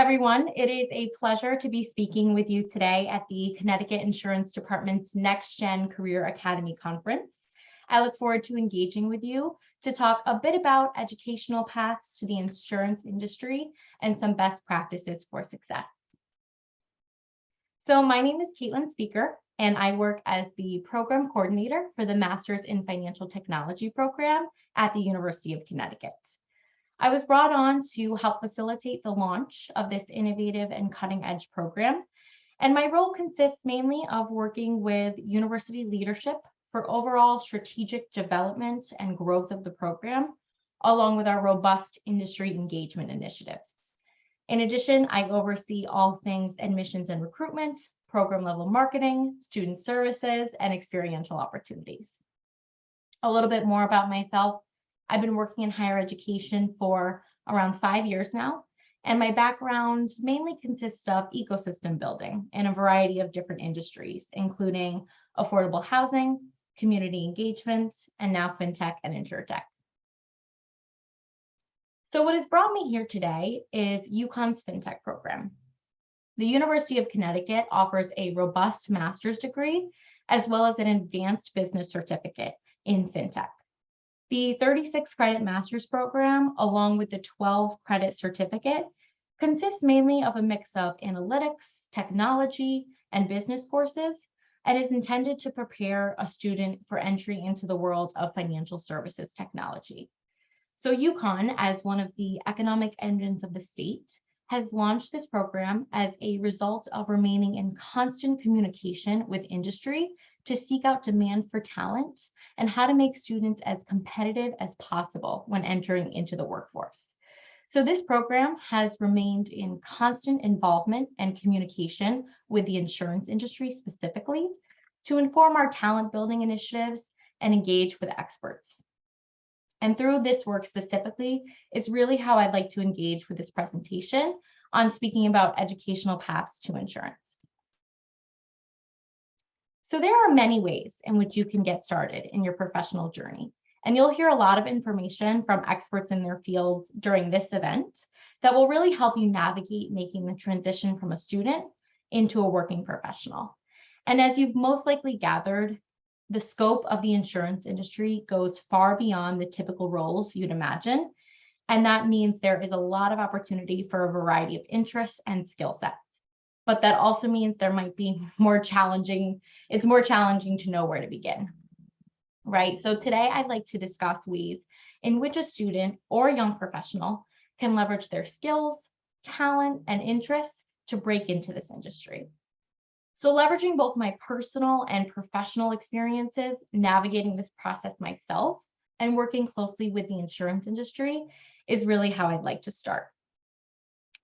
everyone, it is a pleasure to be speaking with you today at the Connecticut Insurance Department's NextGen Career Academy Conference. I look forward to engaging with you to talk a bit about educational paths to the insurance industry and some best practices for success. So my name is Kaitlyn Speaker, and I work as the program coordinator for the Masters in Financial Technology program at the University of Connecticut. I was brought on to help facilitate the launch of this innovative and cutting-edge program, and my role consists mainly of working with university leadership for overall strategic development and growth of the program, along with our robust industry engagement initiatives. In addition, I oversee all things admissions and recruitment, program-level marketing, student services, and experiential opportunities. A little bit more about myself. I've been working in higher education for around 5 years now, and my background mainly consists of ecosystem building in a variety of different industries, including affordable housing, community engagement, and now fintech and insurtech. So what has brought me here today is UConn's fintech program. The University of Connecticut offers a robust master's degree as well as an advanced business certificate in fintech. The 36 credit master's program, along with the 12 credit certificate, consists mainly of a mix of analytics, technology, and business courses, and is intended to prepare a student for entry into the world of financial services technology. So UConn, as one of the economic engines of the state, has launched this program as a result of remaining in constant communication with industry to seek out demand for talent and how to make students as competitive as possible when entering into the workforce. So this program has remained in constant involvement and communication with the insurance industry specifically to inform our talent building initiatives and engage with experts. And through this work specifically is really how I'd like to engage with this presentation on speaking about educational paths to insurance. So there are many ways in which you can get started in your professional journey, and you'll hear a lot of information from experts in their fields during this event that will really help you navigate making the transition from a student into a working professional. And as you've most likely gathered, the scope of the insurance industry goes far beyond the typical roles you'd imagine, and that means there is a lot of opportunity for a variety of interests and skill sets. But that also means there might be it's more challenging to know where to begin, right? So today I'd like to discuss ways in which a student or young professional can leverage their skills, talent, and interests to break into this industry. So leveraging both my personal and professional experiences, navigating this process myself, and working closely with the insurance industry is really how I'd like to start.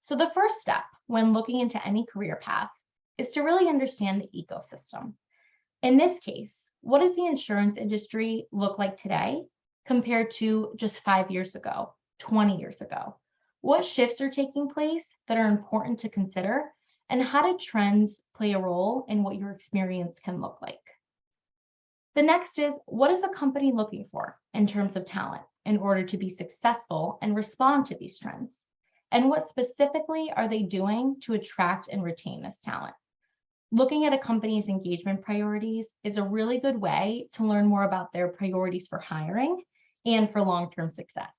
So the first step when looking into any career path is to really understand the ecosystem. In this case, what does the insurance industry look like today compared to just 5 years ago, 20 years ago? What shifts are taking place that are important to consider, and how do trends play a role in what your experience can look like? The next is, what is a company looking for in terms of talent in order to be successful and respond to these trends? And what specifically are they doing to attract and retain this talent? Looking at a company's engagement priorities is a really good way to learn more about their priorities for hiring and for long-term success.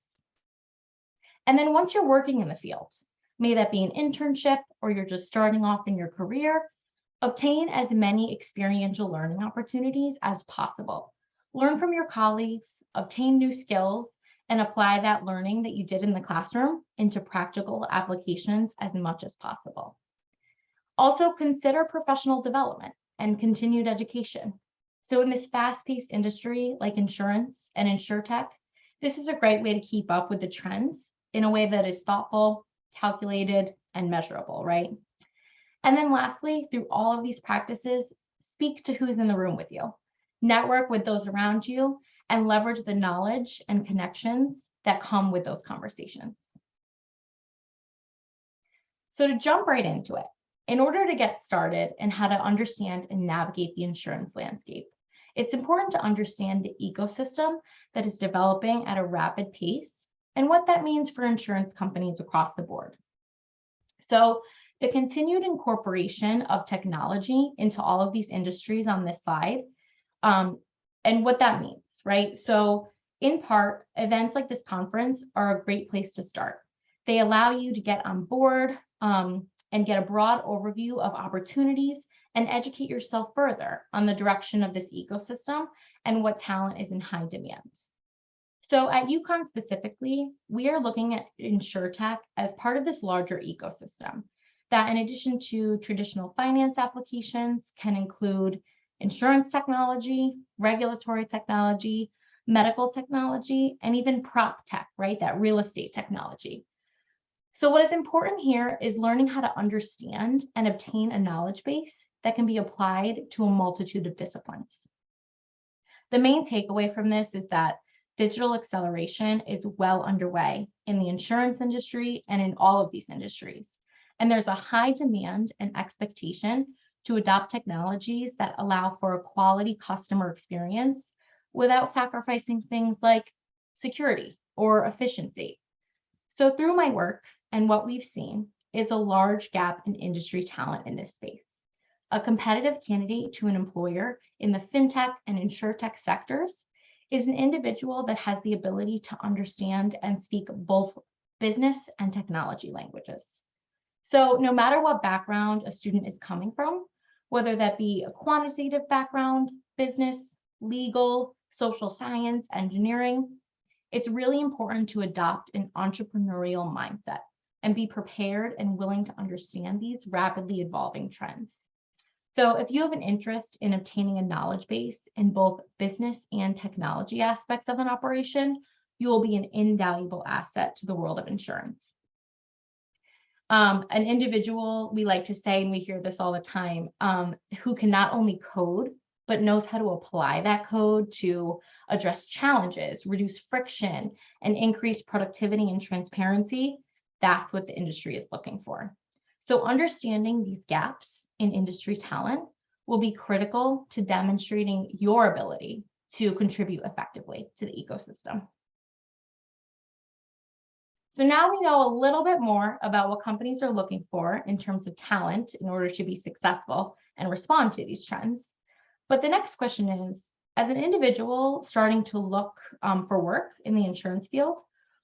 And then once you're working in the field, may that be an internship or you're just starting off in your career, obtain as many experiential learning opportunities as possible. Learn from your colleagues, obtain new skills, and apply that learning that you did in the classroom into practical applications as much as possible. Also consider professional development and continued education. So in this fast-paced industry like insurance and insurtech, this is a great way to keep up with the trends in a way that is thoughtful, calculated, and measurable, right? And then lastly, through all of these practices, speak to who's in the room with you. Network with those around you and leverage the knowledge and connections that come with those conversations. So to jump right into it, in order to get started and how to understand and navigate the insurance landscape, it's important to understand the ecosystem that is developing at a rapid pace and what that means for insurance companies across the board. So the continued incorporation of technology into all of these industries on this slide, and what that means, right? So in part, events like this conference are a great place to start. They allow you to get on board and get a broad overview of opportunities and educate yourself further on the direction of this ecosystem and what talent is in high demand. So at UConn specifically, we are looking at InsurTech as part of this larger ecosystem that, in addition to traditional finance applications, can include insurance technology, regulatory technology, medical technology, and even prop tech, right? That real estate technology. So what is important here is learning how to understand and obtain a knowledge base that can be applied to a multitude of disciplines. The main takeaway from this is that digital acceleration is well underway in the insurance industry and in all of these industries. And there's a high demand and expectation to adopt technologies that allow for a quality customer experience without sacrificing things like security or efficiency. So through my work and what we've seen is a large gap in industry talent in this space. A competitive candidate to an employer in the fintech and insurtech sectors is an individual that has the ability to understand and speak both business and technology languages. So no matter what background a student is coming from, whether that be a quantitative background, business, legal, social science, engineering, it's really important to adopt an entrepreneurial mindset and be prepared and willing to understand these rapidly evolving trends. So if you have an interest in obtaining a knowledge base in both business and technology aspects of an operation, you will be an invaluable asset to the world of insurance. An individual, we like to say, and we hear this all the time, who can not only code, but knows how to apply that code to address challenges, reduce friction, and increase productivity and transparency, that's what the industry is looking for. So understanding these gaps in industry talent will be critical to demonstrating your ability to contribute effectively to the ecosystem. So now we know a little bit more about what companies are looking for in terms of talent in order to be successful and respond to these trends. But the next question is, as an individual starting to look for work in the insurance field,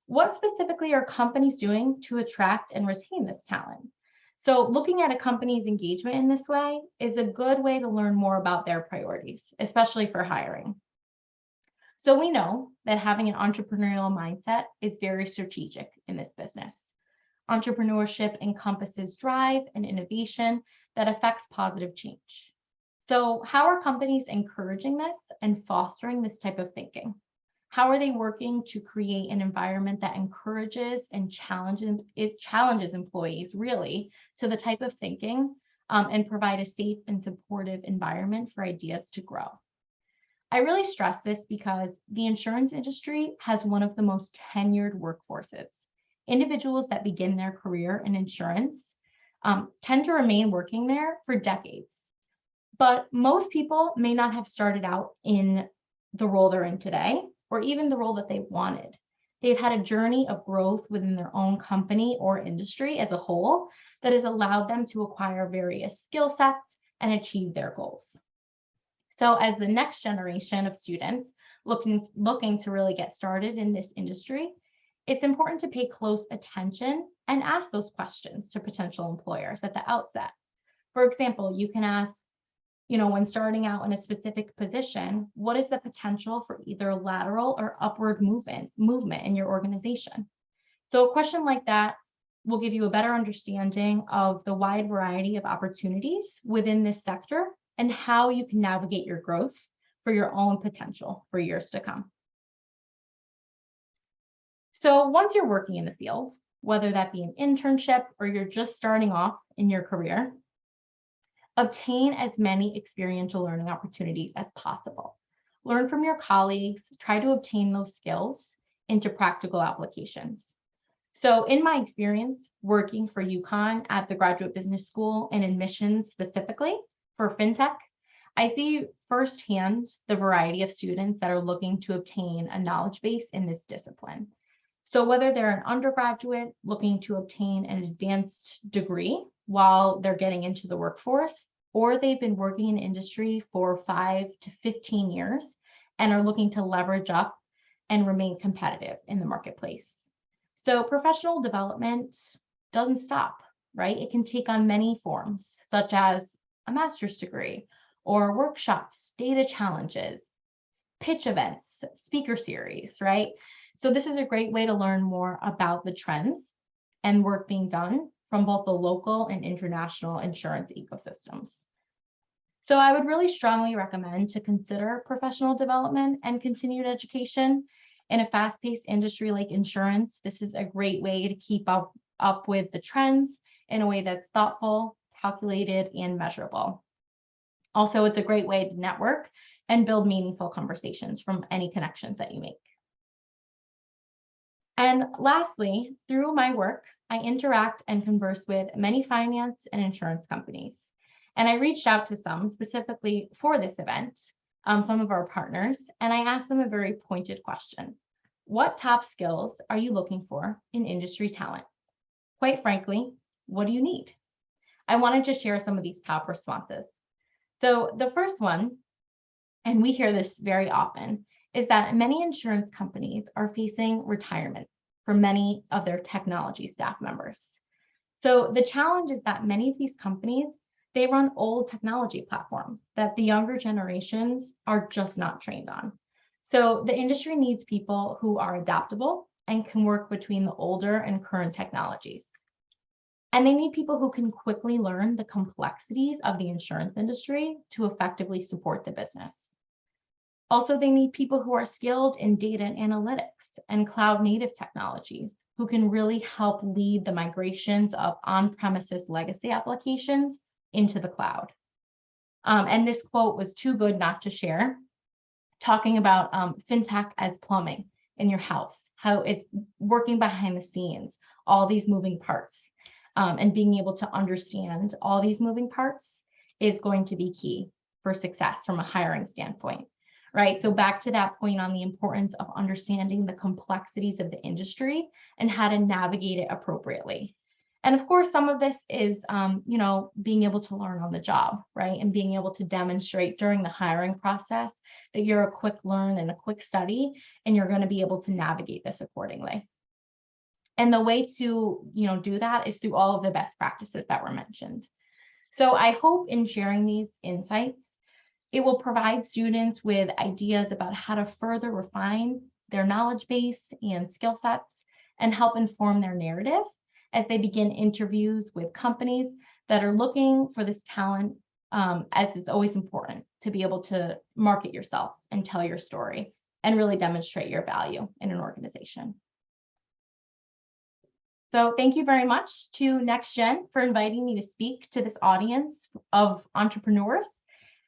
what specifically are companies doing to attract and retain this talent? So looking at a company's engagement in this way is a good way to learn more about their priorities, especially for hiring. So we know that having an entrepreneurial mindset is very strategic in this business. Entrepreneurship encompasses drive and innovation that affects positive change. So how are companies encouraging this and fostering this type of thinking? How are they working to create an environment that encourages and challenges employees really to the type of thinking and provide a safe and supportive environment for ideas to grow? I really stress this because the insurance industry has one of the most tenured workforces. Individuals that begin their career in insurance tend to remain working there for decades. But most people may not have started out in the role they're in today, or even the role that they wanted. They've had a journey of growth within their own company or industry as a whole that has allowed them to acquire various skill sets and achieve their goals. So as the next generation of students looking to really get started in this industry, it's important to pay close attention and ask those questions to potential employers at the outset. For example, you can ask, when starting out in a specific position, what is the potential for either lateral or upward movement in your organization? So a question like that will give you a better understanding of the wide variety of opportunities within this sector and how you can navigate your growth for your own potential for years to come. So once you're working in the field, whether that be an internship or you're just starting off in your career, obtain as many experiential learning opportunities as possible. Learn from your colleagues, try to obtain those skills into practical applications. So in my experience working for UConn at the Graduate Business School and admissions specifically for fintech, I see firsthand the variety of students that are looking to obtain a knowledge base in this discipline. So whether they're an undergraduate looking to obtain an advanced degree while they're getting into the workforce, or they've been working in industry for 5 to 15 years and are looking to leverage up and remain competitive in the marketplace. So professional development doesn't stop, right? It can take on many forms, such as a master's degree or workshops, data challenges, pitch events, speaker series, right? So this is a great way to learn more about the trends and work being done from both the local and international insurance ecosystems. So I would really strongly recommend to consider professional development and continued education. In a fast-paced industry like insurance, this is a great way to keep up with the trends in a way that's thoughtful, calculated, and measurable. Also, it's a great way to network and build meaningful conversations from any connections that you make. And lastly, through my work, I interact and converse with many finance and insurance companies. And I reached out to some specifically for this event, some of our partners, and I asked them a very pointed question. What top skills are you looking for in industry talent? Quite frankly, what do you need? I wanted to share some of these top responses. So the first one, and we hear this very often, is that many insurance companies are facing retirement for many of their technology staff members. So the challenge is that many of these companies, they run old technology platforms that the younger generations are just not trained on. So the industry needs people who are adaptable and can work between the older and current technologies. And they need people who can quickly learn the complexities of the insurance industry to effectively support the business. Also, they need people who are skilled in data and analytics and cloud native technologies who can really help lead the migrations of on-premises legacy applications into the cloud. And this quote was too good not to share, talking about fintech as plumbing in your house, how it's working behind the scenes, all these moving parts, and being able to understand all these moving parts is going to be key for success from a hiring standpoint. Right. So back to that point on the importance of understanding the complexities of the industry and how to navigate it appropriately. And of course, some of this is, being able to learn on the job, right? And being able to demonstrate during the hiring process that you're a quick learn and a quick study, and you're going to be able to navigate this accordingly. And the way to, do that is through all of the best practices that were mentioned. So I hope in sharing these insights, it will provide students with ideas about how to further refine their knowledge base and skill sets and help inform their narrative as they begin interviews with companies that are looking for this talent, as it's always important to be able to market yourself and tell your story and really demonstrate your value in an organization. So thank you very much to NextGen for inviting me to speak to this audience of entrepreneurs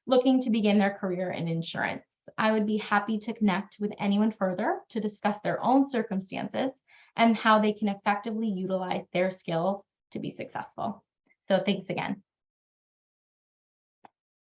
looking to begin their career in insurance. I would be happy to connect with anyone further to discuss their own circumstances and how they can effectively utilize their skills to be successful. So thanks again.